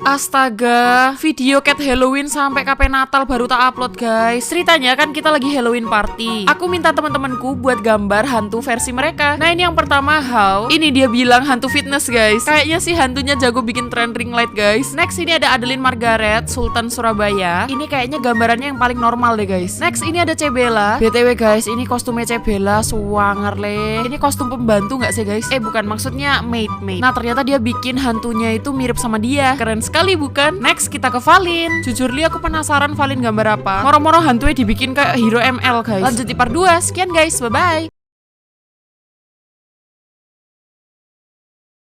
Astaga, video cat Halloween sampai KP Natal baru tak upload guys. Ceritanya kan kita lagi Halloween party. Aku minta teman-temanku buat gambar hantu versi mereka. Nah ini yang pertama How. Ini dia bilang hantu fitness guys. Kayaknya sih hantunya jago bikin tren ring light guys. Next ini ada Adeline Margaret, Sultan Surabaya. Ini kayaknya gambarannya yang paling normal deh guys. Next ini ada Cebella. BTW guys, ini kostumnya Cebella suwanger le. Ini kostum pembantu nggak sih guys? Bukan, maksudnya maid. Nah ternyata dia bikin hantunya itu mirip sama dia. Keren sekali bukan? Next kita ke Valin. Jujur li aku penasaran Valin gambar apa. Moro-moro hantunya dibikin kayak hero ML guys. Lanjut di part 2. Sekian guys, bye bye.